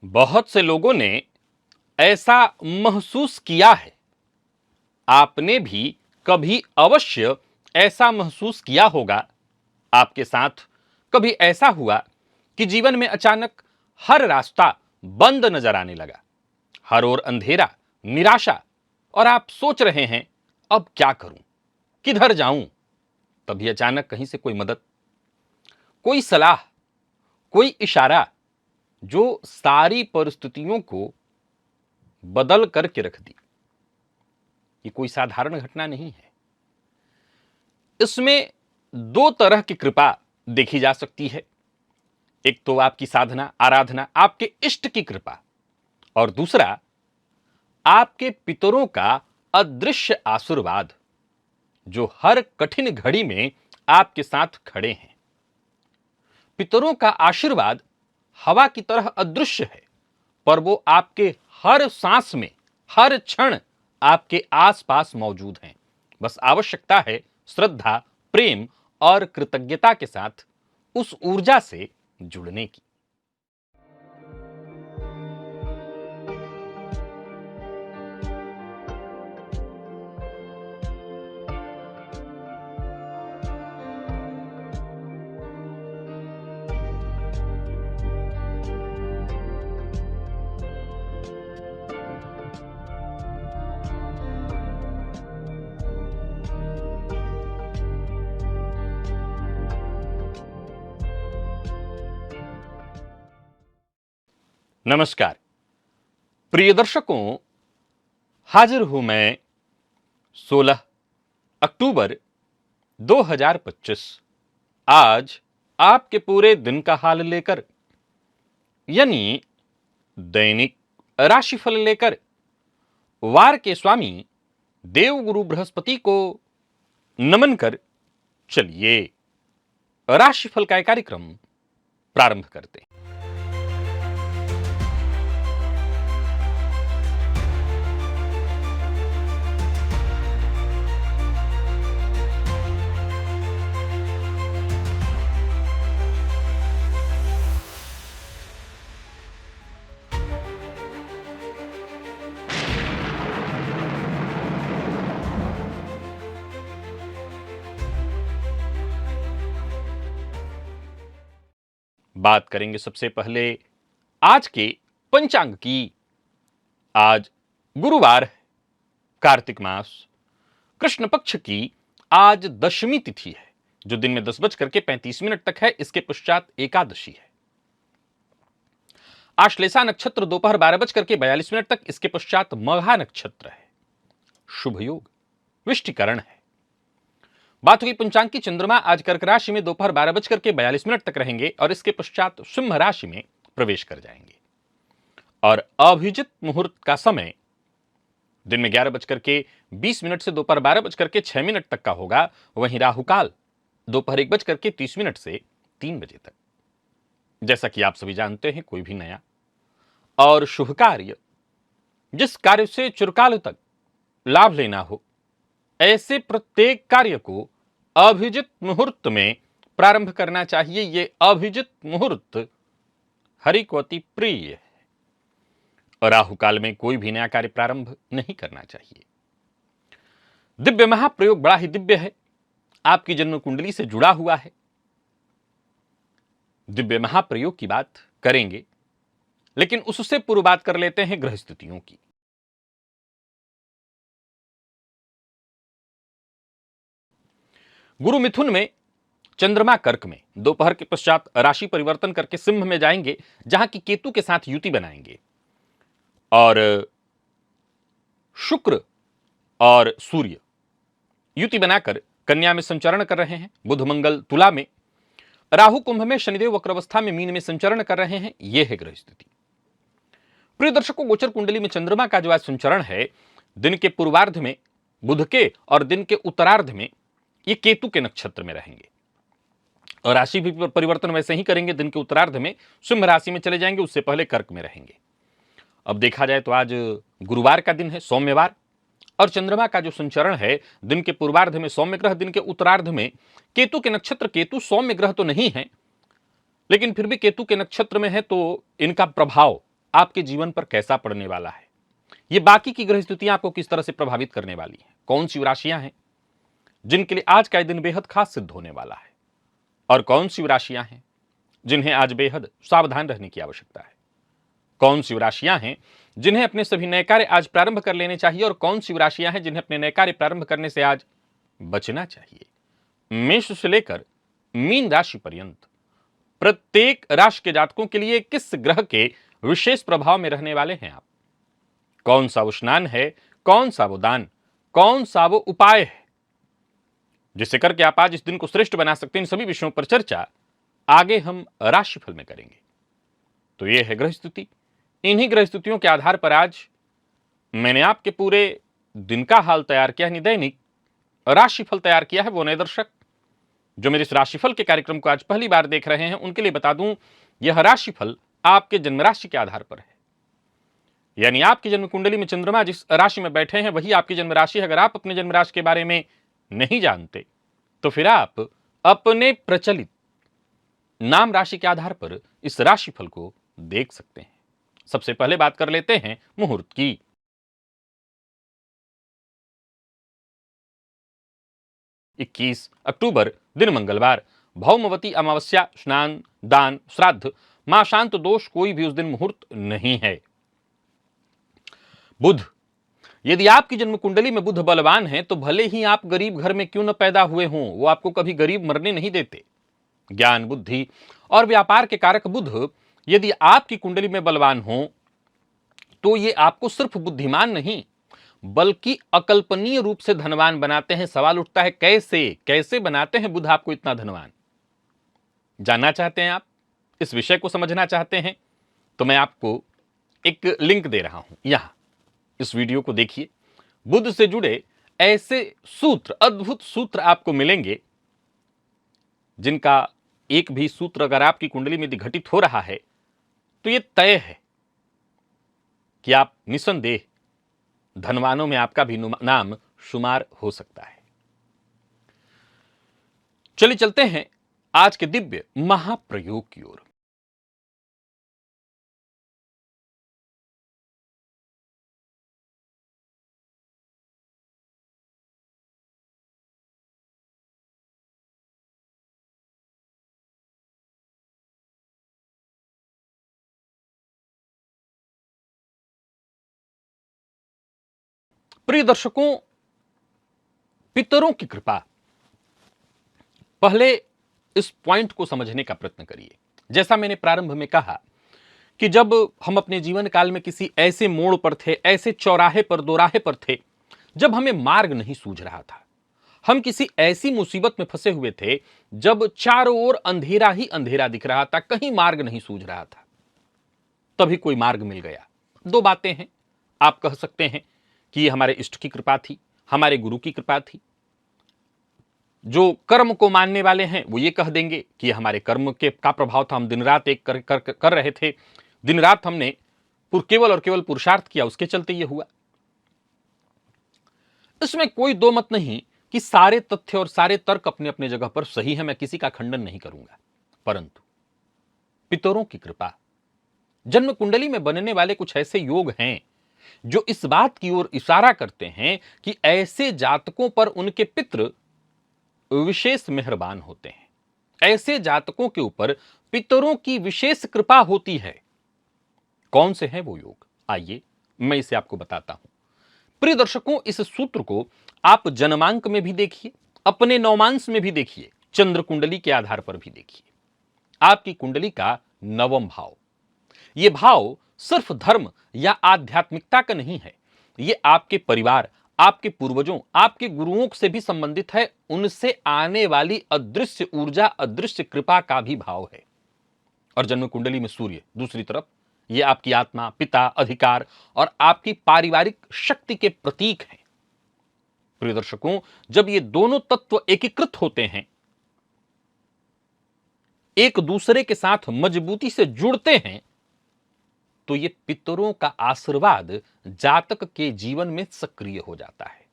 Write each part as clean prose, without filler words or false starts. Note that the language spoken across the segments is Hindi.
बहुत से लोगों ने ऐसा महसूस किया है। आपने भी कभी अवश्य ऐसा महसूस किया होगा। आपके साथ कभी ऐसा हुआ कि जीवन में अचानक हर रास्ता बंद नजर आने लगा, हर ओर अंधेरा, निराशा, और आप सोच रहे हैं अब क्या करूं, किधर जाऊं। तभी अचानक कहीं से कोई मदद, कोई सलाह, कोई इशारा जो सारी परिस्थितियों को बदल करके रख दी। ये कोई साधारण घटना नहीं है। इसमें दो तरह की कृपा देखी जा सकती है। एक तो आपकी साधना, आराधना, आपके इष्ट की कृपा, और दूसरा आपके पितरों का अदृश्य आशीर्वाद जो हर कठिन घड़ी में आपके साथ खड़े हैं। पितरों का आशीर्वाद हवा की तरह अदृश्य है, पर वो आपके हर सांस में, हर क्षण आपके आसपास मौजूद हैं। बस आवश्यकता है श्रद्धा, प्रेम और कृतज्ञता के साथ उस ऊर्जा से जुड़ने की। नमस्कार प्रिय दर्शकों, हाजिर हूं मैं 16 अक्टूबर 2025 आज आपके पूरे दिन का हाल लेकर, यानी दैनिक राशिफल लेकर वार के स्वामी देवगुरु बृहस्पति को नमन कर चलिए राशिफल का कार्यक्रम प्रारंभ करते हैं। बात करेंगे सबसे पहले आज के पंचांग की। आज गुरुवार है, कार्तिक मास, कृष्ण पक्ष की आज दशमी तिथि है, जो दिन में 10:35 तक है। इसके पश्चात एकादशी है। आश्लेषा नक्षत्र दोपहर 12:42 तक, इसके पश्चात मघा नक्षत्र है। शुभ योग विष्टिकरण है। बात हुई पंचांग की, चंद्रमा आज कर्क राशि में दोपहर 12:42 तक रहेंगे और इसके पश्चात सिंह राशि में प्रवेश कर जाएंगे। और अभिजित मुहूर्त का समय दिन में 11:20 से दोपहर 12:06 तक का होगा। वहीं राहुकाल दोपहर 1:30 से 3 बजे तक। जैसा कि आप सभी जानते हैं, कोई भी नया और शुभ कार्य, जिस कार्य से चिरकाल तक लाभ लेना हो, ऐसे प्रत्येक कार्य को अभिजित मुहूर्त में प्रारंभ करना चाहिए। यह अभिजित मुहूर्त हरि को अति प्रिय है। राहु काल में कोई भी नया कार्य प्रारंभ नहीं करना चाहिए। दिव्य महाप्रयोग बड़ा ही दिव्य है, आपकी जन्म कुंडली से जुड़ा हुआ है। दिव्य महाप्रयोग की बात करेंगे, लेकिन उससे पूर्व बात कर लेते हैं ग्रह स्थितियों की। गुरु मिथुन में, चंद्रमा कर्क में, दोपहर के पश्चात राशि परिवर्तन करके सिंह में जाएंगे, जहां की केतु के साथ युति बनाएंगे। और शुक्र और सूर्य युति बनाकर कन्या में संचरण कर रहे हैं। बुध मंगल तुला में, राहु कुंभ में, शनिदेव वक्रावस्था में मीन में संचरण कर रहे हैं। यह है ग्रह स्थिति। प्रिय दर्शकों, गोचर कुंडली में चंद्रमा का जो आज संचरण है, दिन के पूर्वार्ध में बुध के और दिन के उत्तरार्ध में ये केतु के नक्षत्र में रहेंगे। और राशि भी परिवर्तन वैसे ही करेंगे। दिन के उत्तरार्ध में सिंह राशि में चले जाएंगे, उससे पहले कर्क में रहेंगे। अब देखा जाए तो आज गुरुवार का दिन है, सौम्यवार, और चंद्रमा का जो संचरण है दिन के पूर्वार्ध में सौम्य ग्रह, दिन के उत्तरार्ध में केतु के नक्षत्र। केतु सौम्य ग्रह तो नहीं है, लेकिन फिर भी केतु के नक्षत्र में है, तो इनका प्रभाव आपके जीवन पर कैसा पड़ने वाला है, ये बाकी की ग्रह स्थितियां आपको किस तरह से प्रभावित करने वाली हैं, कौन सी राशियां हैं जिनके लिए आज का दिन बेहद खास सिद्ध होने वाला है, और कौन सी राशियां हैं जिन्हें आज बेहद सावधान रहने की आवश्यकता है, कौन सी राशियां हैं जिन्हें अपने सभी नए कार्य आज प्रारंभ कर लेने चाहिए, और कौन सी राशियां हैं जिन्हें अपने नए कार्य प्रारंभ करने से आज बचना चाहिए। मेष से लेकर मीन राशि पर्यंत प्रत्येक राशि के जातकों के लिए किस ग्रह के विशेष प्रभाव में रहने वाले हैं आप, कौन सा वो स्नान है, कौन सा वो दान, कौन सा वो उपाय है जिससे करके आप आज इस दिन को श्रेष्ठ बना सकते हैं, इन सभी विषयों पर चर्चा आगे हम राशिफल में करेंगे। तो यह है ग्रह स्थिति। इन्हीं ग्रह स्थितियों के आधार पर आज मैंने आपके पूरे दिन का हाल तैयार किया है, दैनिक राशिफल तैयार किया है। वो नए दर्शक जो मेरे इस राशिफल के कार्यक्रम को आज पहली बार देख रहे हैं, उनके लिए बता दूं, यह राशिफल आपके जन्म राशि के आधार पर है, यानी आपकी जन्म कुंडली में चंद्रमा जिस राशि में बैठे हैं वही आपकी जन्म राशि है। अगर आप अपने जन्म राशि के बारे में नहीं जानते तो फिर आप अपने प्रचलित नाम राशि के आधार पर इस राशिफल को देख सकते हैं। सबसे पहले बात कर लेते हैं मुहूर्त की। 21 अक्टूबर दिन मंगलवार, भौमवती अमावस्या, स्नान, दान, श्राद्ध, मां शांत दोष कोई भी उस दिन मुहूर्त नहीं है। बुध, यदि आपकी जन्म कुंडली में बुध बलवान है तो भले ही आप गरीब घर में क्यों न पैदा हुए हों, वो आपको कभी गरीब मरने नहीं देते। ज्ञान, बुद्धि और व्यापार के कारक बुध यदि आपकी कुंडली में बलवान हो तो ये आपको सिर्फ बुद्धिमान नहीं बल्कि अकल्पनीय रूप से धनवान बनाते हैं। सवाल उठता है कैसे कैसे बनाते हैं बुध आपको इतना धनवान? जानना चाहते हैं आप, इस विषय को समझना चाहते हैं, तो मैं आपको एक लिंक दे रहा हूं, यहां इस वीडियो को देखिए। बुध से जुड़े ऐसे सूत्र, अद्भुत सूत्र आपको मिलेंगे जिनका एक भी सूत्र अगर आपकी कुंडली में घटित हो रहा है तो यह तय है कि आप निसंदेह धनवानों में आपका भी नाम शुमार हो सकता है। चलिए चलते हैं आज के दिव्य महाप्रयोग की ओर। प्रिय दर्शकों, पितरों की कृपा, पहले इस पॉइंट को समझने का प्रयत्न करिए। जैसा मैंने प्रारंभ में कहा कि जब हम अपने जीवन काल में किसी ऐसे मोड़ पर थे, ऐसे चौराहे पर, दोराहे पर थे, जब हमें मार्ग नहीं सूझ रहा था, हम किसी ऐसी मुसीबत में फंसे हुए थे जब चारों ओर अंधेरा ही अंधेरा दिख रहा था, कहीं मार्ग नहीं सूझ रहा था, तभी कोई मार्ग मिल गया। दो बातें हैं, आप कह सकते हैं कि ये हमारे इष्ट की कृपा थी, हमारे गुरु की कृपा थी। जो कर्म को मानने वाले हैं वो ये कह देंगे कि ये हमारे कर्म के का प्रभाव था, हम दिन रात एक कर रहे थे, दिन रात हमने केवल और केवल पुरुषार्थ किया, उसके चलते ये हुआ। इसमें कोई दो मत नहीं कि सारे तथ्य और सारे तर्क अपने अपने जगह पर सही है, मैं किसी का खंडन नहीं करूंगा। परंतु पितरों की कृपा, जन्म कुंडली में बनने वाले कुछ ऐसे योग हैं जो इस बात की ओर इशारा करते हैं कि ऐसे जातकों पर उनके पितृ विशेष मेहरबान होते हैं, ऐसे जातकों के ऊपर पितरों की विशेष कृपा होती है। कौन से हैं वो योग, आइए मैं इसे आपको बताता हूं। प्रिय दर्शकों, इस सूत्र को आप जन्मांक में भी देखिए, अपने नवमांश में भी देखिए, चंद्र कुंडली के आधार पर भी देखिए। आपकी कुंडली का नवम भाव, यह भाव सिर्फ धर्म या आध्यात्मिकता का नहीं है, यह आपके परिवार, आपके पूर्वजों, आपके गुरुओं से भी संबंधित है, उनसे आने वाली अदृश्य ऊर्जा, अदृश्य कृपा का भी भाव है। और जन्म कुंडली में सूर्य दूसरी तरफ, यह आपकी आत्मा, पिता, अधिकार और आपकी पारिवारिक शक्ति के प्रतीक हैं। प्रिय दर्शकों, जब ये दोनों तत्व एकीकृत होते हैं, एक दूसरे के साथ मजबूती से जुड़ते हैं, तो ये पितरों का आशीर्वाद जातक के जीवन में सक्रिय हो जाता है।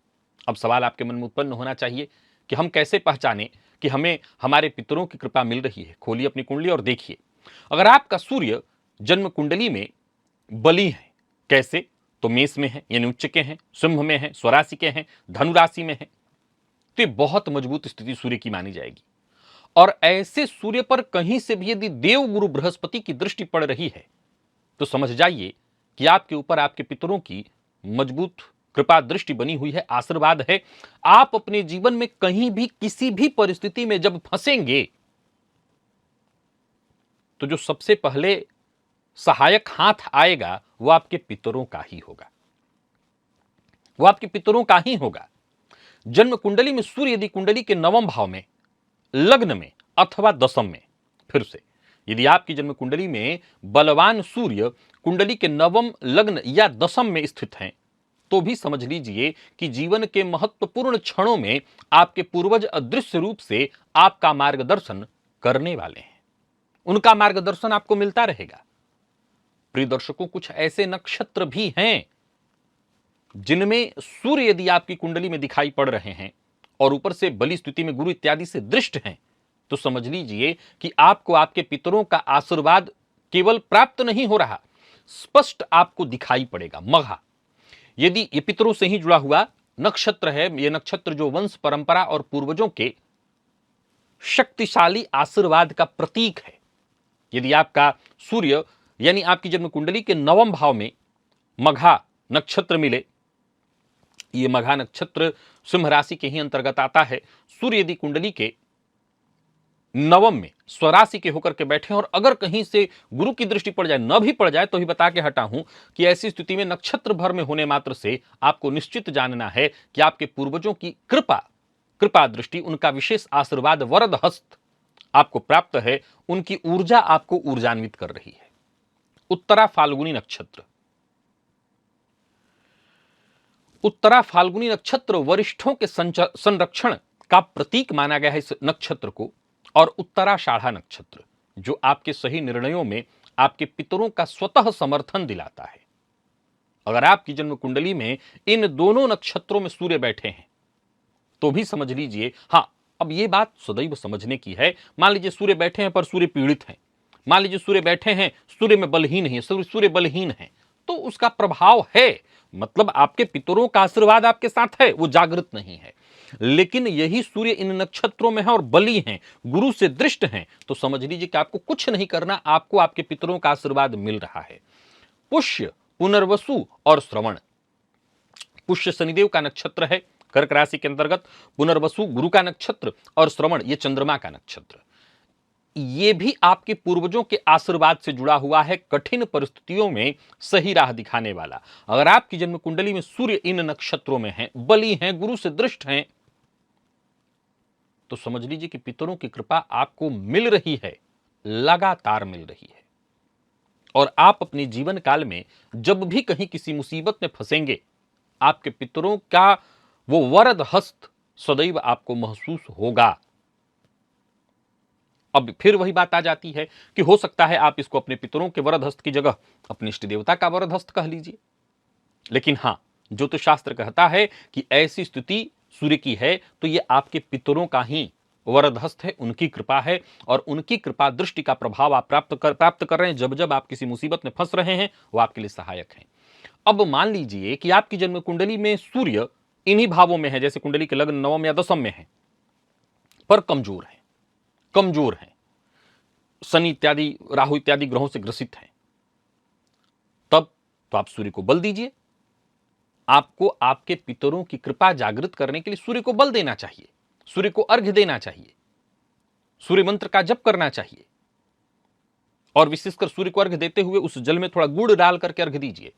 अब सवाल आपके मन में उत्पन्न होना चाहिए कि हम कैसे पहचाने कि हमें हमारे पितरों की कृपा मिल रही है। खोलिए अपनी कुंडली और देखिए, अगर आपका सूर्य जन्म कुंडली में बली हैं। कैसे? तो मेष में है यानी उच्च के हैं, सिंह में है, स्वराशि के हैं, धनु राशि में है। तो ये बहुत मजबूत स्थिति सूर्य की मानी जाएगी। और ऐसे सूर्य पर कहीं से भी यदि देवगुरु बृहस्पति की दृष्टि पड़ रही है तो समझ जाइए कि आपके ऊपर आपके पितरों की मजबूत कृपा दृष्टि बनी हुई है, आशीर्वाद है। आप अपने जीवन में कहीं भी किसी भी परिस्थिति में जब फंसेंगे तो जो सबसे पहले सहायक हाथ आएगा वो आपके पितरों का ही होगा, वो आपके पितरों का ही होगा। जन्म कुंडली में सूर्य यदि कुंडली के नवम भाव में, लग्न में अथवा दशम में, फिर से यदि आपकी जन्म कुंडली में बलवान सूर्य कुंडली के नवम, लग्न या दशम में स्थित हैं तो भी समझ लीजिए कि जीवन के महत्वपूर्ण क्षणों में आपके पूर्वज अदृश्य रूप से आपका मार्गदर्शन करने वाले हैं, उनका मार्गदर्शन आपको मिलता रहेगा। प्रिय दर्शकों, कुछ ऐसे नक्षत्र भी हैं जिनमें सूर्य यदि आपकी कुंडली में दिखाई पड़ रहे हैं और ऊपर से बली स्थिति में गुरु इत्यादि से दृष्ट हैं तो समझ लीजिए कि आपको आपके पितरों का आशीर्वाद केवल प्राप्त नहीं हो रहा, स्पष्ट आपको दिखाई पड़ेगा। मघा यदि ये पितरों से ही जुड़ा हुआ नक्षत्र है, ये नक्षत्र जो वंश परंपरा और पूर्वजों के शक्तिशाली आशीर्वाद का प्रतीक है। यदि आपका सूर्य यानी आपकी जन्म कुंडली के नवम भाव में मघा नक्षत्र मिले, ये मघा नक्षत्र सिंह राशि के ही अंतर्गत आता है। सूर्य यदि कुंडली के नवम में स्वराशि के होकर के बैठे और अगर कहीं से गुरु की दृष्टि पड़ जाए, न भी पड़ जाए तो भी बता के हटा हूं कि ऐसी स्थिति में नक्षत्र भर में होने मात्र से आपको निश्चित जानना है कि आपके पूर्वजों की कृपा दृष्टि, उनका विशेष आशीर्वाद, वरद हस्त आपको प्राप्त है, उनकी ऊर्जा आपको ऊर्जान्वित कर रही है। उत्तरा फाल्गुनी नक्षत्र, उत्तरा फाल्गुनी नक्षत्र वरिष्ठों के संरक्षण का प्रतीक माना गया है इस नक्षत्र को। और उत्तराषाढ़ा नक्षत्र जो आपके सही निर्णयों में आपके पितरों का स्वतः समर्थन दिलाता है। अगर आपकी जन्म कुंडली में इन दोनों नक्षत्रों में सूर्य बैठे हैं तो भी समझ लीजिए, हां अब यह बात सदैव समझने की है। मान लीजिए सूर्य बैठे हैं पर सूर्य पीड़ित है, मान लीजिए सूर्य बैठे हैं सूर्य में बलहीन है, सूर्य बलहीन है, तो उसका प्रभाव है, मतलब आपके पितरों का आशीर्वाद आपके साथ है, वो जागृत नहीं है। लेकिन यही सूर्य इन नक्षत्रों में है और बली हैं, गुरु से दृष्ट हैं, तो समझ लीजिए कि आपको कुछ नहीं करना, आपको आपके पितरों का आशीर्वाद मिल रहा है। पुष्य, पुनर्वसु और श्रवण, पुष्य शनिदेव का नक्षत्र है कर्क राशि के अंतर्गत, पुनर्वसु गुरु का नक्षत्र और श्रवण ये चंद्रमा का नक्षत्र। ये भी आपके पूर्वजों के आशीर्वाद से जुड़ा हुआ है, कठिन परिस्थितियों में सही राह दिखाने वाला। अगर आपकी जन्म कुंडली में सूर्य इन नक्षत्रों में है, बली हैं, गुरु से दृष्ट हैं, तो समझ लीजिए कि पितरों की कृपा आपको मिल रही है, लगातार मिल रही है। और आप अपने जीवन काल में जब भी कहीं किसी मुसीबत में फंसेंगे, आपके पितरों का वो वरद हस्त सदैव आपको महसूस होगा। अब फिर वही बात आ जाती है कि हो सकता है आप इसको अपने पितरों के वरद हस्त की जगह अपने इष्ट देवता का वरद हस्त कह लीजिए। लेकिन हां, ज्योतिष शास्त्र कहता है कि ऐसी स्थिति सूर्य की है तो ये आपके पितरों का ही वरद हस्त है, उनकी कृपा है और उनकी कृपा दृष्टि का प्रभाव आप प्राप्त कर रहे हैं। जब जब आप किसी मुसीबत में फंस रहे हैं वो आपके लिए सहायक हैं। अब मान लीजिए कि आपकी जन्म कुंडली में सूर्य इन्हीं भावों में है, जैसे कुंडली के लग्न नवम या दशम में है, पर कमजोर है, शनि इत्यादि, राहु इत्यादि ग्रहों से ग्रसित हैं, तब तो आप सूर्य को बल दीजिए। आपको आपके पितरों की कृपा जागृत करने के लिए सूर्य को बल देना चाहिए, सूर्य को अर्घ्य देना चाहिए, सूर्य मंत्र का जप करना चाहिए और विशेषकर सूर्य को अर्घ्य देते हुए उस जल में थोड़ा गुड़ डाल करके अर्घ्य दीजिए।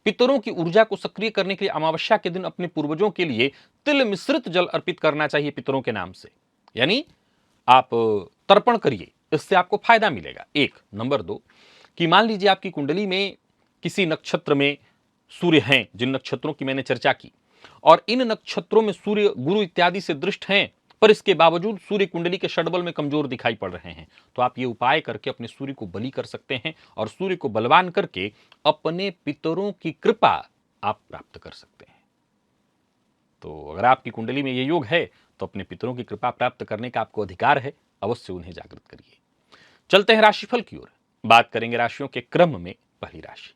पितरों की ऊर्जा को सक्रिय करने के लिए अमावस्या के दिन अपने पूर्वजों के लिए तिल मिश्रित जल अर्पित करना चाहिए पितरों के नाम से, यानी आप तर्पण करिए, इससे आपको फायदा मिलेगा। एक नंबर 2 कि मान लीजिए आपकी कुंडली में किसी नक्षत्र में सूर्य हैं, जिन नक्षत्रों की मैंने चर्चा की, और इन नक्षत्रों में सूर्य गुरु इत्यादि से दृष्ट हैं, पर इसके बावजूद सूर्य कुंडली के षडबल में कमजोर दिखाई पड़ रहे हैं, तो आप ये उपाय करके अपने सूर्य को बली कर सकते हैं और सूर्य को बलवान करके अपने पितरों की कृपा आप प्राप्त कर सकते हैं। तो अगर आपकी कुंडली में ये योग है तो अपने पितरों की कृपा प्राप्त करने का आपको अधिकार है, अवश्य उन्हें जागृत करिए। चलते हैं राशिफल की ओर, बात करेंगे राशियों के क्रम में पहली राशि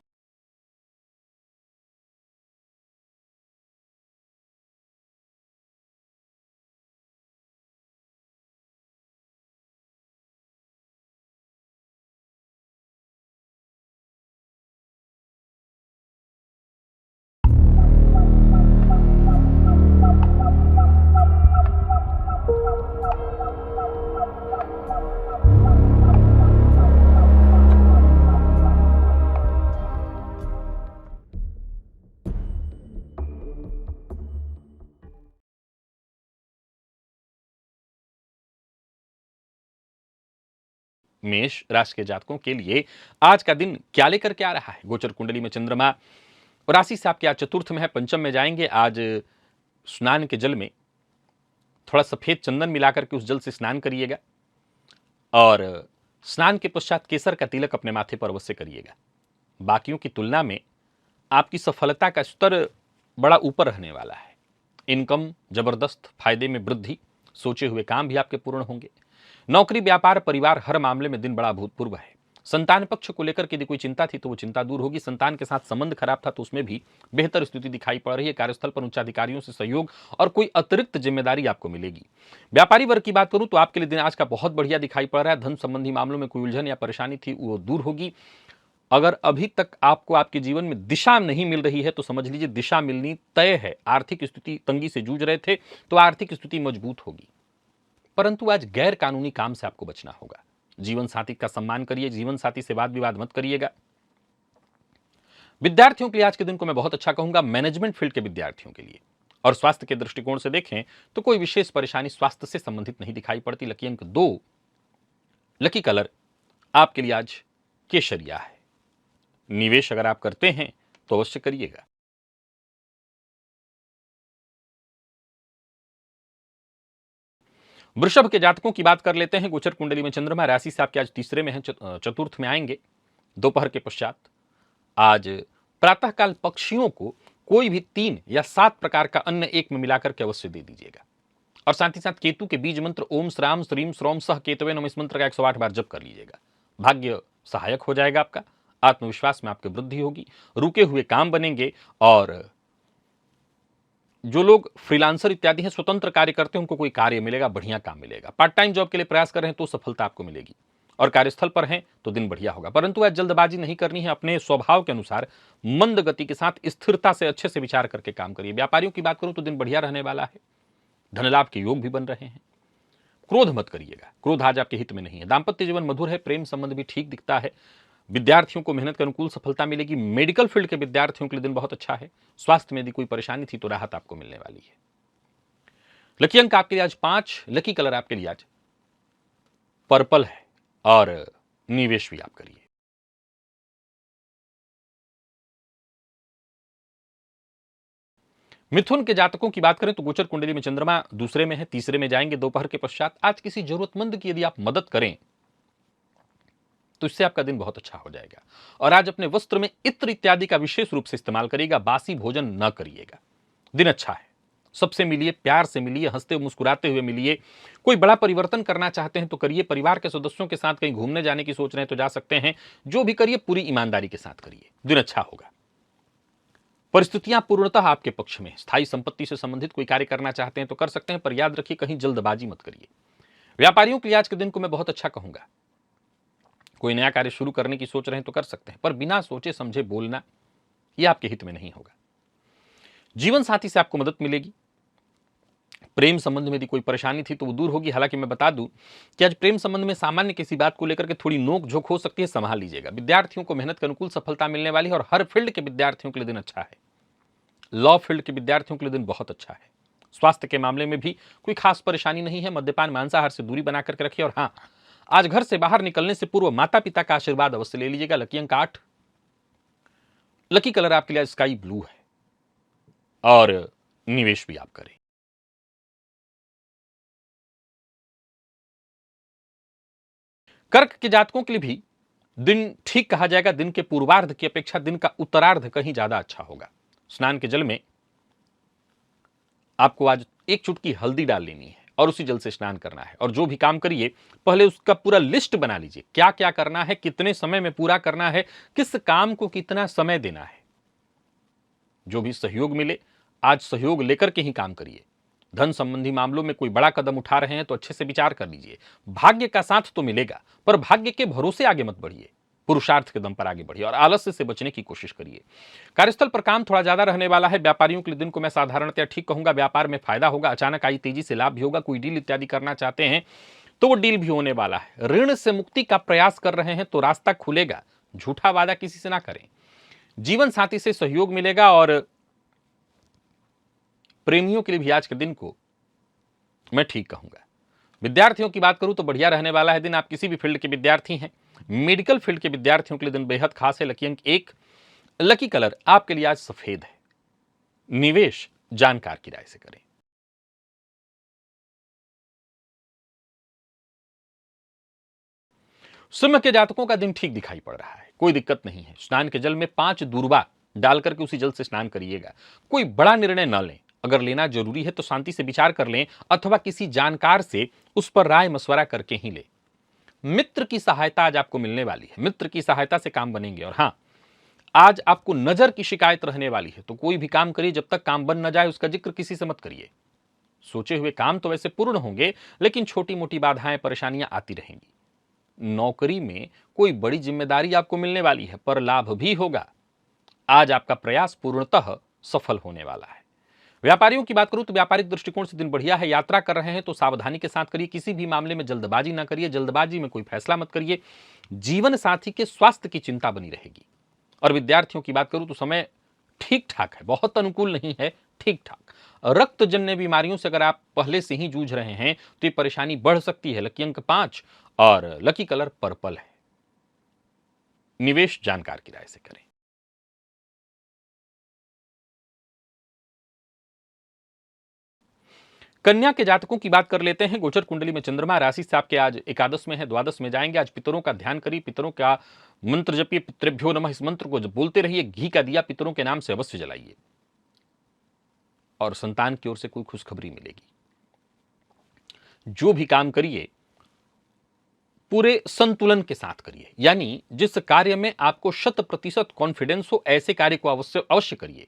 मेष राशि के जातकों के लिए आज का दिन क्या लेकर के आ रहा है। गोचर कुंडली में चंद्रमा राशि से आपके आज चतुर्थ में है, पंचम में जाएंगे। आज स्नान के जल में थोड़ा सफेद चंदन मिलाकर के उस जल से स्नान करिएगा और स्नान के पश्चात केसर का तिलक अपने माथे पर अवश्य करिएगा। बाकियों की तुलना में आपकी सफलता का स्तर बड़ा ऊपर रहने वाला है। इनकम जबरदस्त, फायदे में वृद्धि, सोचे हुए काम भी आपके पूर्ण होंगे। नौकरी, व्यापार, परिवार, हर मामले में दिन बड़ा अभूतपूर्व है। संतान पक्ष को लेकर के यदि कोई चिंता थी तो वो चिंता दूर होगी। संतान के साथ संबंध खराब था तो उसमें भी बेहतर स्थिति दिखाई पड़ रही है। कार्यस्थल पर उच्चाधिकारियों से सहयोग और कोई अतिरिक्त जिम्मेदारी आपको मिलेगी। व्यापारी वर्ग की बात करूं तो आपके लिए दिन आज का बहुत बढ़िया दिखाई पड़ रहा है। धन संबंधी मामलों में कोई उलझन या परेशानी थी वो दूर होगी। अगर अभी तक आपको आपके जीवन में दिशा नहीं मिल रही है तो समझ लीजिए दिशा मिलनी तय है। आर्थिक स्थिति तंगी से जूझ रहे थे तो आर्थिक स्थिति मजबूत होगी, परंतु आज गैर कानूनी काम से आपको बचना होगा। जीवन साथी का सम्मान करिए, जीवन साथी से वाद विवाद मत करिएगा। विद्यार्थियों के लिए आज के दिन को मैं बहुत अच्छा कहूंगा, मैनेजमेंट फील्ड के विद्यार्थियों के लिए। और स्वास्थ्य के दृष्टिकोण से देखें तो कोई विशेष परेशानी स्वास्थ्य से संबंधित नहीं दिखाई पड़ती। लकी अंक 2, लकी कलर आपके लिए आज केसरिया है। निवेश अगर आप करते हैं तो अवश्य करिएगा। वृषभ के जातकों की बात कर लेते हैं। गोचर कुंडली में चंद्रमा राशि से आपके आज तीसरे में है, चतुर्थ में आएंगे दोपहर के पश्चात। आज प्रातःकाल पक्षियों को कोई भी 3 या 7 प्रकार का अन्न एक में मिलाकर के अवश्य दे दीजिएगा। और साथ ही साथ केतु के बीज मंत्र ओम श्राम श्रीम श्रोम सह केतवे नमः इस मंत्र का 108 बार जप कर लीजिएगा। भाग्य सहायक हो जाएगा आपका, आत्मविश्वास में आपकी वृद्धि होगी, रुके हुए काम बनेंगे। और जो लोग फ्रीलांसर इत्यादि हैं, स्वतंत्र कार्य करते हैं, उनको कोई कार्य मिलेगा, बढ़िया काम मिलेगा। पार्ट टाइम जॉब के लिए प्रयास कर रहे हैं तो सफलता आपको मिलेगी। और कार्यस्थल पर हैं तो दिन बढ़िया होगा, परंतु आज जल्दबाजी नहीं करनी है। अपने स्वभाव के अनुसार मंद गति के साथ स्थिरता से अच्छे से विचार करके काम करिए। व्यापारियों की बात करूं तो दिन बढ़िया रहने वाला है, धन लाभ के योग भी बन रहे हैं। क्रोध मत करिएगा, क्रोध आज आपके हित में नहीं है। दाम्पत्य जीवन मधुर है, प्रेम संबंध भी ठीक दिखता है। विद्यार्थियों को मेहनत के अनुकूल सफलता मिलेगी। मेडिकल फील्ड के विद्यार्थियों के लिए दिन बहुत अच्छा है। स्वास्थ्य में यदि कोई परेशानी थी तो राहत आपको मिलने वाली है। लकी अंक आपके लिए आज 5, लकी कलर आपके लिए आज पर्पल है और निवेश भी आप करिए। मिथुन के जातकों की बात करें तो गोचर कुंडली में चंद्रमा दूसरे में है, तीसरे में जाएंगे दोपहर के पश्चात। आज किसी जरूरतमंद की यदि आप मदद करें तो इससे आपका दिन बहुत अच्छा हो जाएगा। और आज अपने वस्त्र में इत्र इत्यादि का विशेष रूप से इस्तेमाल करिएगा। बासी भोजन न करिएगा। दिन अच्छा है, सबसे मिलिए, प्यार से मिलिए, हंसते मुस्कुराते हुए मिलिए। कोई बड़ा परिवर्तन करना चाहते हैं तो करिए। परिवार के सदस्यों के साथ कहीं घूमने जाने की सोच रहे हैं तो जा सकते हैं। जो भी करिए पूरी ईमानदारी के साथ करिए, दिन अच्छा होगा। परिस्थितियां पूर्णतः आपके पक्ष में। स्थायी संपत्ति से संबंधित कोई कार्य करना चाहते हैं तो कर सकते हैं, पर याद रखिए कहीं जल्दबाजी मत करिए। व्यापारियों के लिए आज के दिन को मैं बहुत अच्छा कहूंगा। कोई नया कार्य शुरू करने की सोच रहे हैं तो कर सकते हैं, पर बिना सोचे समझे बोलना यह आपके हित में नहीं होगा। जीवन साथी से आपको मदद मिलेगी। प्रेम संबंध में यदि कोई परेशानी थी तो वो दूर होगी। हालांकि मैं बता दूं कि आज प्रेम संबंध में सामान्य किसी बात को लेकर के थोड़ी नोक झोंक हो सकती है, संभाल लीजिएगा। विद्यार्थियों को मेहनत के अनुकूल सफलता मिलने वाली है और हर फील्ड के विद्यार्थियों के लिए दिन अच्छा है। लॉ फील्ड के विद्यार्थियों के लिए दिन बहुत अच्छा है। स्वास्थ्य के मामले में भी कोई खास परेशानी नहीं है। मद्यपान मांसाहार से दूरी बना करके रखिए। और हाँ, आज घर से बाहर निकलने से पूर्व माता पिता का आशीर्वाद अवश्य ले लीजिएगा। लकी अंक 8, लकी कलर आपके लिए स्काई ब्लू है और निवेश भी आप करें। कर्क के जातकों के लिए भी दिन ठीक कहा जाएगा। दिन के पूर्वार्ध की अपेक्षा दिन का उत्तरार्ध कहीं ज्यादा अच्छा होगा। स्नान के जल में आपको आज एक चुटकी हल्दी डाल लेनी है और उसी जल से स्नान करना है। और जो भी काम करिए पहले उसका पूरा लिस्ट बना लीजिए, क्या क्या करना है, कितने समय में पूरा करना है, किस काम को कितना समय देना है। जो भी सहयोग मिले आज सहयोग लेकर के ही काम करिए। धन संबंधी मामलों में कोई बड़ा कदम उठा रहे हैं तो अच्छे से विचार कर लीजिए। भाग्य का साथ तो मिलेगा, पर भाग्य के भरोसे आगे मत बढ़िए। पुरुषार्थ के दम पर आगे बढ़िए और आलस्य से बचने की कोशिश करिए। कार्यस्थल पर काम थोड़ा ज्यादा रहने वाला है। व्यापारियों के लिए दिन को मैं साधारणतया ठीक कहूंगा। व्यापार में फायदा होगा, अचानक आई तेजी से लाभ भी होगा। कोई डील इत्यादि करना चाहते हैं तो वो डील भी होने वाला है। ऋण से मुक्ति का प्रयास कर रहे हैं तो रास्ता खुलेगा। झूठा वादा किसी से ना करें। जीवन साथी से सहयोग मिलेगा। और प्रेमियों के लिए भी आज के दिन को मैं ठीक कहूंगा। विद्यार्थियों की बात करूं तो बढ़िया रहने वाला है दिन। आप किसी भी फील्ड के विद्यार्थी हैं, मेडिकल फील्ड के विद्यार्थियों के लिए दिन बेहद खास है। लकी अंक 1, लकी कलर आपके लिए आज सफेद है। निवेश जानकार की राय से करें। सिंह के जातकों का दिन ठीक दिखाई पड़ रहा है, कोई दिक्कत नहीं है। स्नान के जल में 5 दूर्वा डाल करके उसी जल से स्नान करिएगा। कोई बड़ा निर्णय न लें, अगर लेना जरूरी है तो शांति से विचार कर लें अथवा किसी जानकार से उस पर राय मशवरा करके ही लें। मित्र की सहायता आज आपको मिलने वाली है, मित्र की सहायता से काम बनेंगे। और हां, आज आपको नजर की शिकायत रहने वाली है, तो कोई भी काम करिए, जब तक काम बन न जाए उसका जिक्र किसी से मत करिए। सोचे हुए काम तो वैसे पूर्ण होंगे, लेकिन छोटी मोटी बाधाएं परेशानियां आती रहेंगी। नौकरी में कोई बड़ी जिम्मेदारी आपको मिलने वाली है, पर लाभ भी होगा। आज आपका प्रयास पूर्णतः सफल होने वाला है। व्यापारियों की बात करूं तो व्यापारिक दृष्टिकोण से दिन बढ़िया है। यात्रा कर रहे हैं तो सावधानी के साथ करिए, किसी भी मामले में जल्दबाजी ना करिए, जल्दबाजी में कोई फैसला मत करिए। जीवन साथी के स्वास्थ्य की चिंता बनी रहेगी। और विद्यार्थियों की बात करूं तो समय ठीक ठाक है, बहुत अनुकूल नहीं है, ठीक ठाक। रक्तजन्य बीमारियों से अगर आप पहले से ही जूझ रहे हैं तो ये परेशानी बढ़ सकती है। लकी अंक 5 और लकी कलर पर्पल है। निवेश जानकार की राय से करें। कन्या के जातकों की बात कर लेते हैं। गोचर कुंडली में चंद्रमा राशि से आपके आज एकादश में है, द्वादश में जाएंगे। आज पितरों का ध्यान करिए, पितरों का मंत्र जपिए, पितृभ्यो नमः इस मंत्र को जब बोलते रहिए। घी का दिया पितरों के नाम से अवश्य जलाइए और संतान की ओर से कोई खुशखबरी मिलेगी। जो भी काम करिए पूरे संतुलन के साथ करिए, यानी जिस कार्य में आपको 100% कॉन्फिडेंस हो ऐसे कार्य को अवश्य अवश्य करिए।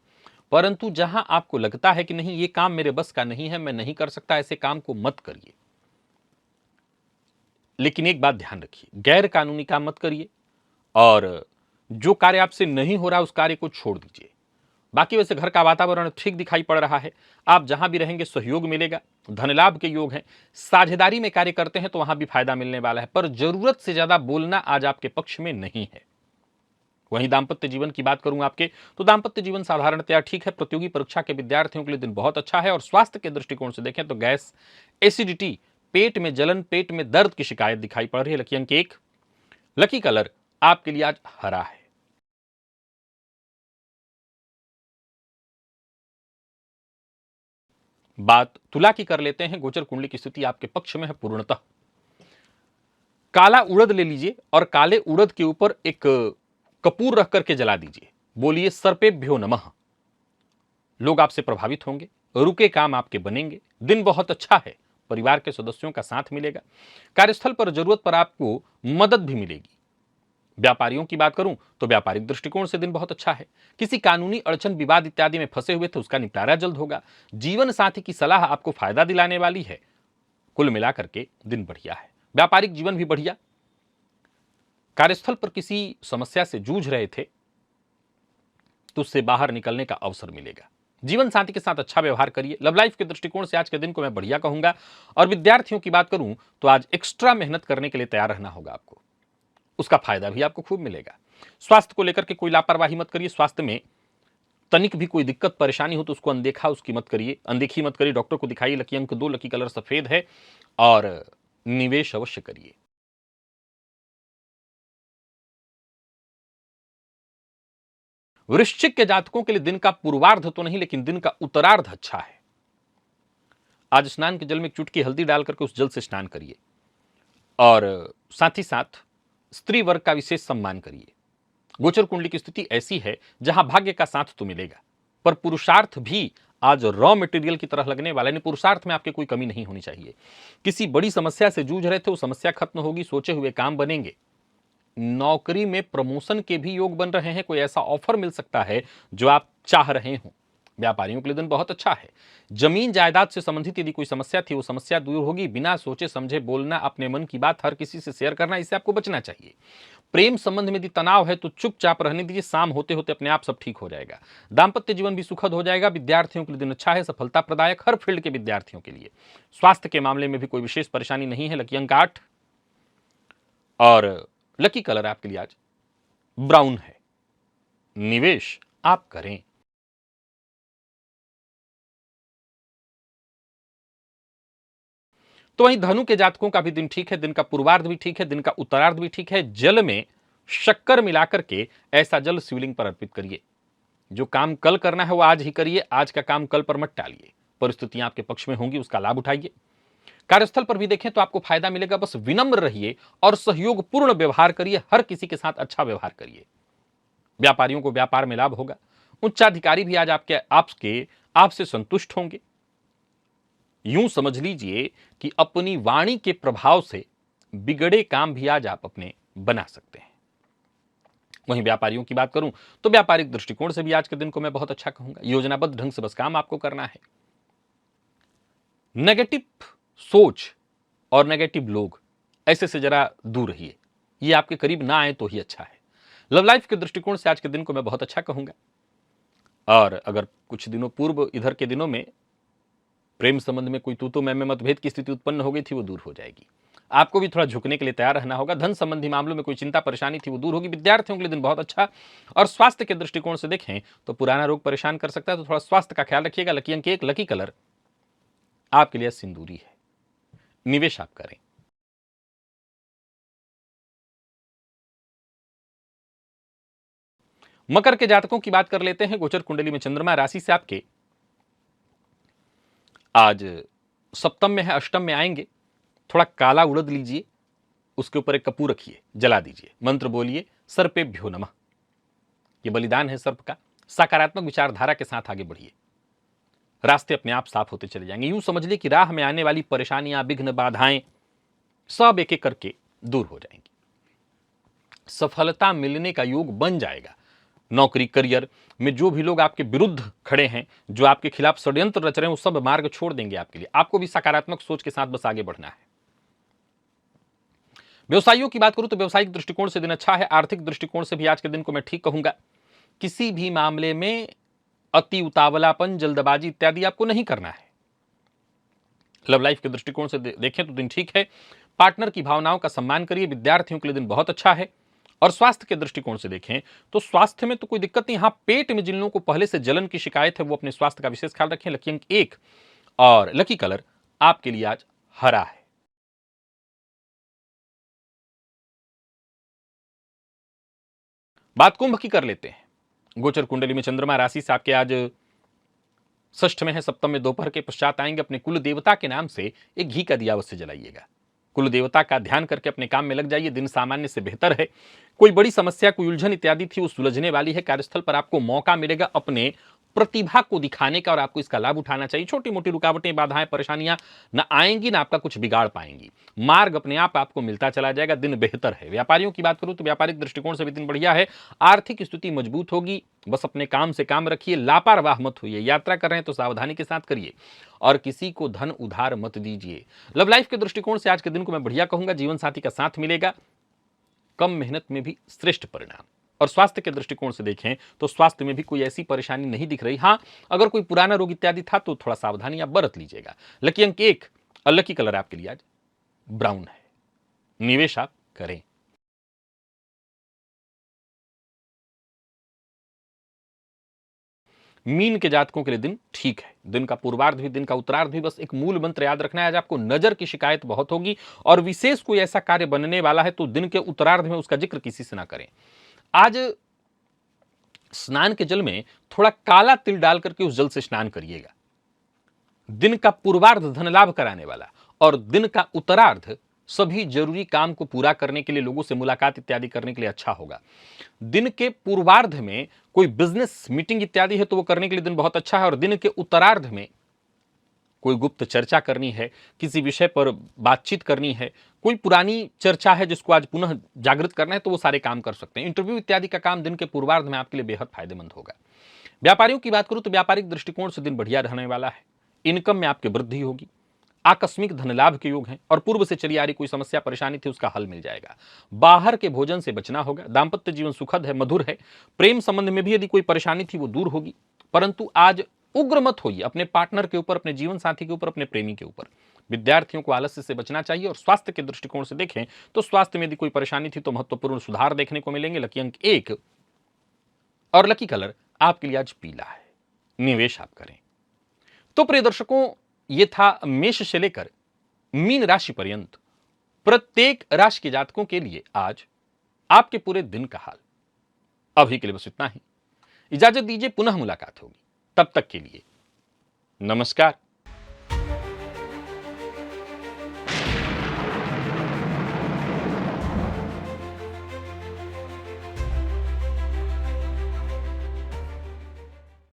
परंतु जहां आपको लगता है कि नहीं ये काम मेरे बस का नहीं है, मैं नहीं कर सकता, ऐसे काम को मत करिए। लेकिन एक बात ध्यान रखिए, गैर कानूनी काम मत करिए और जो कार्य आपसे नहीं हो रहा उस कार्य को छोड़ दीजिए। बाकी वैसे घर का वातावरण ठीक दिखाई पड़ रहा है। आप जहां भी रहेंगे सहयोग मिलेगा, धन लाभ के योग हैं। साझेदारी में कार्य करते हैं तो वहां भी फायदा मिलने वाला है, पर जरूरत से ज्यादा बोलना आज आपके पक्ष में नहीं है। वहीं दाम्पत्य जीवन की बात करूं आपके, तो दाम्पत्य जीवन साधारणतया ठीक है। प्रतियोगी परीक्षा के विद्यार्थियों के लिए दिन बहुत अच्छा है। और स्वास्थ्य के दृष्टिकोण से देखें तो गैस, एसिडिटी, पेट में जलन, पेट में दर्द की शिकायत दिखाई पड़ रही है। लकी अंक 1, लकी कलर आपके लिए आज हरा है। बात तुला की कर लेते हैं। गोचर कुंडली की स्थिति आपके पक्ष में है पूर्णतः। काला उड़द ले लीजिए और काले उड़द के ऊपर एक कपूर रख करके जला दीजिए। बोलिए सर्पेभ्यो नमः। लोग आपसे प्रभावित होंगे, रुके काम आपके बनेंगे। दिन बहुत अच्छा है, परिवार के सदस्यों का साथ मिलेगा। कार्यस्थल पर जरूरत पर आपको मदद भी मिलेगी। व्यापारियों की बात करूं तो व्यापारिक दृष्टिकोण से दिन बहुत अच्छा है। किसी कानूनी अड़चन, विवाद इत्यादि में फंसे हुए थे, उसका निपटारा जल्द होगा। जीवन साथी की सलाह आपको फायदा दिलाने वाली है। कुल मिलाकर के दिन बढ़िया है। व्यापारिक जीवन भी बढ़िया। कार्यस्थल पर किसी समस्या से जूझ रहे थे तो उससे बाहर निकलने का अवसर मिलेगा। जीवन साथी के साथ अच्छा व्यवहार करिए। लव लाइफ के दृष्टिकोण से आज के दिन को मैं बढ़िया कहूंगा। और विद्यार्थियों की बात करूं तो आज एक्स्ट्रा मेहनत करने के लिए तैयार रहना होगा आपको, उसका फायदा भी आपको खूब मिलेगा। स्वास्थ्य को लेकर के कोई लापरवाही मत करिए। स्वास्थ्य में तनिक भी कोई दिक्कत परेशानी हो तो उसको अनदेखा उसकी मत करिए, अनदेखी मत करिए। डॉक्टर को दिखाइए। लकी अंक 2, लकी कलर सफेद है और निवेश अवश्य करिए। वृश्चिक के जातकों के लिए दिन का पूर्वार्ध तो नहीं, लेकिन दिन का उत्तरार्ध अच्छा है। आज स्नान के जल में एक चुटकी हल्दी डाल करके उस जल से स्नान करिए और साथ ही साथ स्त्री वर्ग का विशेष सम्मान करिए। गोचर कुंडली की स्थिति ऐसी है जहां भाग्य का साथ तो मिलेगा, पर पुरुषार्थ भी आज रॉ मटेरियल की तरह लगने वाला है। पुरुषार्थ में आपके कोई कमी नहीं होनी चाहिए। किसी बड़ी समस्या से जूझ रहे थे, वो समस्या खत्म होगी, सोचे हुए काम बनेंगे। नौकरी में प्रमोशन के भी योग बन रहे हैं। कोई ऐसा ऑफर मिल सकता है जो आप चाह रहे हो। व्यापारियों के लिए दिन बहुत अच्छा है। जमीन जायदाद से संबंधित यदि कोई समस्या थी वो समस्या दूर होगी। बिना सोचे समझे बोलना, अपने मन की बात हर किसी से शेयर करना, इससे आपको बचना चाहिए। प्रेम संबंध में यदि तनाव है तो चुपचाप रहने दीजिए। शाम होते होते अपने आप सब ठीक हो जाएगा। दाम्पत्य जीवन भी सुखद हो जाएगा। विद्यार्थियों के लिए दिन अच्छा है, सफलता प्रदायक हर फील्ड के विद्यार्थियों के लिए। स्वास्थ्य के मामले में भी कोई विशेष परेशानी नहीं है। लकी अंक 8 और लकी कलर आपके लिए आज ब्राउन है। निवेश आप करें। तो वहीं धनु के जातकों का भी दिन ठीक है, दिन का पूर्वार्ध भी ठीक है, दिन का उत्तरार्ध भी ठीक है। जल में शक्कर मिलाकर के ऐसा जल शिवलिंग पर अर्पित करिए। जो काम कल करना है वो आज ही करिए, आज का काम कल पर मत टालिए। परिस्थितियां आपके पक्ष में होंगी, उसका लाभ उठाइए। कार्यस्थल पर भी देखें तो आपको फायदा मिलेगा, बस विनम्र रहिए और सहयोगपूर्ण व्यवहार करिए, हर किसी के साथ अच्छा व्यवहार करिए। व्यापारियों को व्यापार में लाभ होगा। उच्चाधिकारी भी आज आपसे संतुष्ट होंगे। यूं समझ लीजिए कि अपनी वाणी के प्रभाव से बिगड़े काम भी आज आप अपने बना सकते हैं। वहीं व्यापारियों की बात करूं तो व्यापारिक दृष्टिकोण से भी आज के दिन को मैं बहुत अच्छा कहूंगा। योजनाबद्ध ढंग से बस काम आपको करना है। नेगेटिव सोच और नेगेटिव लोग ऐसे से जरा दूर रहिए, ये आपके करीब ना आए तो ही अच्छा है। लव लाइफ के दृष्टिकोण से आज के दिन को मैं बहुत अच्छा कहूंगा। और अगर कुछ दिनों पूर्व इधर के दिनों में प्रेम संबंध में कोई तू मैं मतभेद की स्थिति उत्पन्न हो गई थी, वो दूर हो जाएगी। आपको भी थोड़ा झुकने के लिए तैयार रहना होगा। धन संबंधी मामलों में कोई चिंता परेशानी थी, वो दूर होगी। विद्यार्थियों के लिए दिन बहुत अच्छा। और स्वास्थ्य के दृष्टिकोण से देखें तो पुराना रोग परेशान कर सकता है, तो थोड़ा स्वास्थ्य का ख्याल रखिएगा। लकी अंक 1, लकी कलर आपके लिए सिंदूरी है। निवेश आप करें। मकर के जातकों की बात कर लेते हैं। गोचर कुंडली में चंद्रमा राशि से आपके आज सप्तम में है, अष्टम में आएंगे। थोड़ा काला उड़द लीजिए, उसके ऊपर एक कपूर रखिए, जला दीजिए, मंत्र बोलिए, सर्पेभ्यो नमः। ये बलिदान है सर्प का। सकारात्मक विचारधारा के साथ आगे बढ़िए, रास्ते अपने आप साफ होते चले जाएंगे। यूं समझ लीजिए कि राह में आने वाली परेशानियां, विघ्न, बाधाएं सब एक एक करके दूर हो जाएंगी। सफलता मिलने का योग बन जाएगा। नौकरी, करियर में जो भी लोग आपके विरुद्ध खड़े हैं, जो आपके खिलाफ षड्यंत्र रच रहे हैं, वो सब मार्ग छोड़ देंगे आपके लिए। आपको भी सकारात्मक सोच के साथ बस आगे बढ़ना है। व्यवसायियों की बात करूं तो व्यवसायिक दृष्टिकोण से दिन अच्छा है। आर्थिक दृष्टिकोण से भी आज के दिन को मैं ठीक कहूंगा। किसी भी मामले में अति उतावलापन, जल्दबाजी इत्यादि आपको नहीं करना है। लव लाइफ के दृष्टिकोण से देखें तो दिन ठीक है। पार्टनर की भावनाओं का सम्मान करिए। विद्यार्थियों के लिए दिन बहुत अच्छा है। और स्वास्थ्य के दृष्टिकोण से देखें तो स्वास्थ्य में तो कोई दिक्कत नहीं। हाँ, पेट में जिन लोगों को पहले से जलन की शिकायत है, वो अपने स्वास्थ्य का विशेष ख्याल रखें। लकी अंक 1 और लकी कलर आपके लिए आज हरा है। बात कुंभ की कर लेते हैं। गोचर कुंडली में चंद्रमा राशि से आपके आज षष्ठ में है, सप्तम में दोपहर के पश्चात आएंगे। अपने कुल देवता के नाम से एक घी का दिया अवश्य जलाइएगा। कुल देवता का ध्यान करके अपने काम में लग जाइए। दिन सामान्य से बेहतर है। कोई बड़ी समस्या, कोई उलझन इत्यादि थी, वो सुलझने वाली है। कार्यस्थल पर आपको मौका मिलेगा अपने प्रतिभा को दिखाने का और आपको इसका लाभ उठाना चाहिए। छोटी मोटी रुकावटें, बाधाएं, परेशानियां ना आएंगी, ना आपका कुछ बिगाड़ पाएंगी। मार्ग अपने आप आपको मिलता चला जाएगा। दिन बेहतर है। व्यापारियों की बात करूं तो व्यापारिक दृष्टिकोण से भी दिन बढ़िया है। आर्थिक स्थिति मजबूत होगी। बस अपने काम से काम रखिए, लापरवाह मत होइए। यात्रा कर रहे हैं तो सावधानी के साथ करिए और किसी को धन उधार मत दीजिए। लव लाइफ के दृष्टिकोण से आज के दिन को मैं बढ़िया कहूंगा। जीवन साथी का साथ मिलेगा, कम मेहनत में भी श्रेष्ठ परिणाम। और स्वास्थ्य के दृष्टिकोण से देखें तो स्वास्थ्य में भी कोई ऐसी परेशानी नहीं दिख रही। हां, अगर कोई पुराना रोग इत्यादि था तो थोड़ा सावधानी आप बरत लीजिएगा। लकी अंक 1 और लकी कलर आपके लिए आज ब्राउन है। निवेश आप करें। मीन के जातकों के लिए दिन ठीक है। दिन का पूर्वार्ध भी, दिन का उत्तरार्ध भी। बस एक मूल मंत्र याद रखना है। आज आपको नजर की शिकायत बहुत होगी और विशेष कोई ऐसा कार्य बनने वाला है तो दिन के उत्तरार्ध में उसका जिक्र किसी से ना करें। आज स्नान के जल में थोड़ा काला तिल डाल करके उस जल से स्नान करिएगा। दिन का पूर्वार्ध धन लाभ कराने वाला और दिन का उत्तरार्ध सभी जरूरी काम को पूरा करने के लिए, लोगों से मुलाकात इत्यादि करने के लिए अच्छा होगा। दिन के पूर्वार्ध में कोई बिजनेस मीटिंग इत्यादि है तो वो करने के लिए दिन बहुत अच्छा है। और दिन के उत्तरार्ध में कोई गुप्त चर्चा करनी है, किसी विषय पर बातचीत करनी है, कोई पुरानी चर्चा है जिसको आज पुनः जागृत करना है, तो वो सारे काम कर सकते हैं। इंटरव्यू इत्यादि का काम दिन के पूर्वार्ध में आपके लिए बेहद फायदेमंद होगा। व्यापारियों की बात करूं तो व्यापारिक दृष्टिकोण से दिन बढ़िया रहने वाला है। इनकम में आपकी वृद्धि होगी। आकस्मिक धन लाभ के योग हैं और पूर्व से चली आ रही कोई समस्या परेशानी थी उसका हल मिल जाएगा। बाहर के भोजन से बचना होगा। दांपत्य जीवन सुखद है, मधुर है। प्रेम संबंध में भी यदि कोई परेशानी थी वो दूर होगी। परंतु आज उग्र मत होइए अपने पार्टनर के ऊपर, अपने जीवन साथी के ऊपर, अपने प्रेमी के ऊपर। विद्यार्थियों को आलस्य से बचना चाहिए। और स्वास्थ्य के दृष्टिकोण से देखें तो स्वास्थ्य में यदि कोई परेशानी थी तो महत्वपूर्ण सुधार देखने को मिलेंगे। लकी अंक 1 और लकी कलर आपके लिए आज पीला है। निवेश आप करें। तो प्रिय दर्शकों, ये था मेष से लेकर मीन राशि पर्यंत प्रत्येक राशि के जातकों के लिए आज आपके पूरे दिन का हाल। अभी के लिए बस इतना ही। इजाजत दीजिए, पुनः मुलाकात होगी। तब तक के लिए नमस्कार।